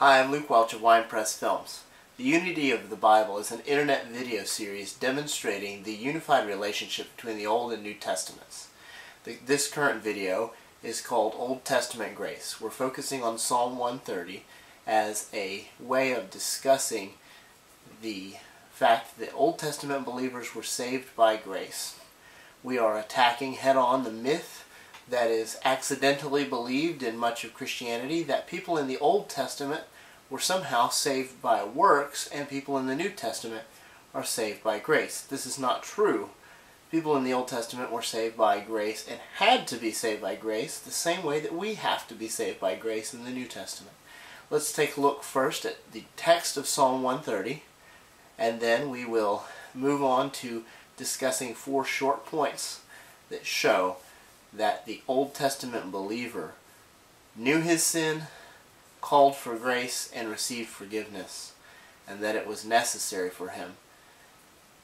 Hi, I'm Luke Welch of Wine Press Films. The Unity of the Bible is an internet video series demonstrating the unified relationship between the Old and New Testaments. This current video is called Old Testament Grace. We're focusing on Psalm 130 as a way of discussing the fact that Old Testament believers were saved by grace. We are attacking head-on the myth that is accidentally believed in much of Christianity, that people in the Old Testament were somehow saved by works and people in the New Testament are saved by grace. This is not true. People in the Old Testament were saved by grace and had to be saved by grace the same way that we have to be saved by grace in the New Testament. Let's take a look first at the text of Psalm 130, and then we will move on to discussing 4 short points that show that the Old Testament believer knew his sin, called for grace, and received forgiveness, and that it was necessary for him.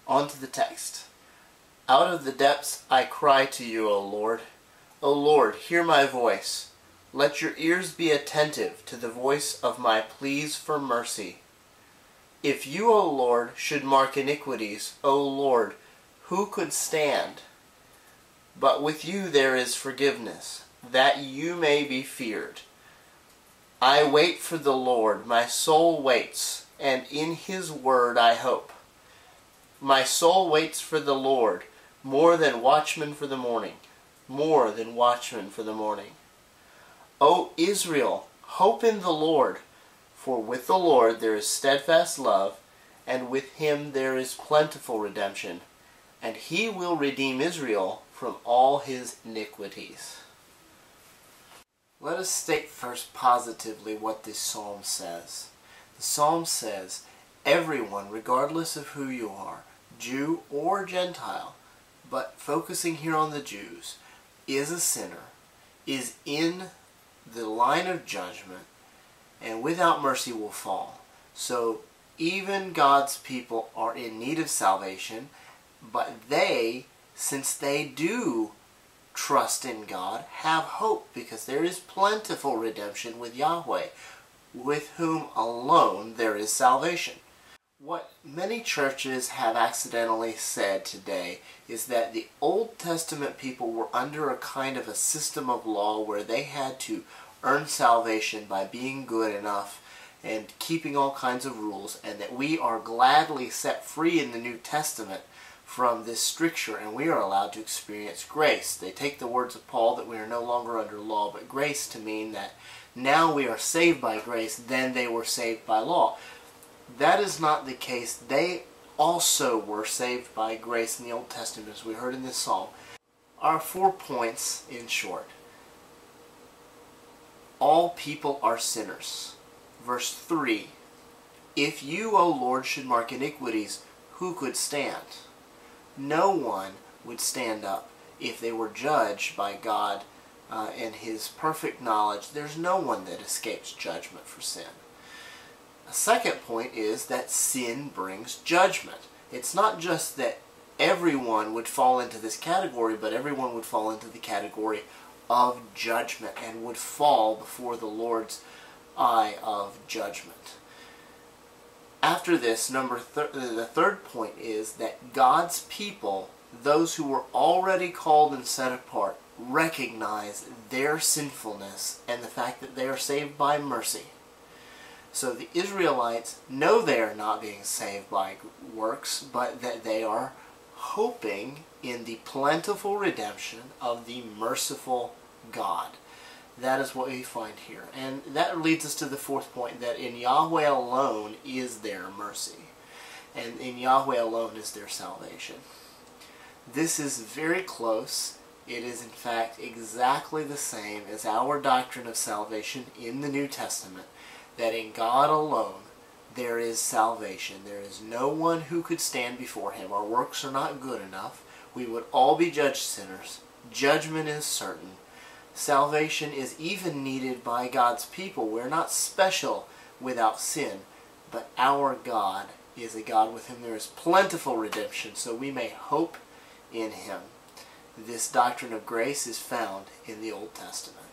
On to the text. Out of the depths I cry to you, O Lord. O Lord, hear my voice. Let your ears be attentive to the voice of my pleas for mercy. If you, O Lord, should mark iniquities, O Lord, who could stand? But with you there is forgiveness, that you may be feared. I wait for the Lord, my soul waits, and in his word I hope. My soul waits for the Lord, more than watchmen for the morning, more than watchmen for the morning. O Israel, hope in the Lord, for with the Lord there is steadfast love, and with him there is plentiful redemption, and he will redeem Israel from all his iniquities. Let us state first positively what this psalm says. The psalm says, everyone, regardless of who you are, Jew or Gentile, but focusing here on the Jews, is a sinner, is in the line of judgment, and without mercy will fall. So even God's people are in need of salvation, but they, since they do trust in God, have hope, because there is plentiful redemption with Yahweh, with whom alone there is salvation. What many churches have accidentally said today is that the Old Testament people were under a kind of a system of law where they had to earn salvation by being good enough and keeping all kinds of rules, and that we are gladly set free in the New Testament from this stricture, and we are allowed to experience grace. They take the words of Paul that we are no longer under law but grace to mean that now we are saved by grace, then they were saved by law. That is not the case. They also were saved by grace in the Old Testament, as we heard in this psalm. Our 4 points in short. All people are sinners. Verse 3, if you, O Lord, should mark iniquities, who could stand? No one would stand up if they were judged by God and his perfect knowledge. There's no one that escapes judgment for sin. A second point is that sin brings judgment. It's not just that everyone would fall into this category, but everyone would fall into the category of judgment and would fall before the Lord's eye of judgment. After this, the third point is that God's people, those who were already called and set apart, recognize their sinfulness and the fact that they are saved by mercy. So the Israelites know they are not being saved by works, but that they are hoping in the plentiful redemption of the merciful God. That is what we find here. And that leads us to the 4th point, that in Yahweh alone is their mercy. And in Yahweh alone is their salvation. This is very close. It is in fact exactly the same as our doctrine of salvation in the New Testament, that in God alone there is salvation. There is no one who could stand before him. Our works are not good enough. We would all be judged sinners. Judgment is certain. Salvation is even needed by God's people. We're not special without sin, but our God is a God with whom there is plentiful redemption, so we may hope in him. This doctrine of grace is found in the Old Testament.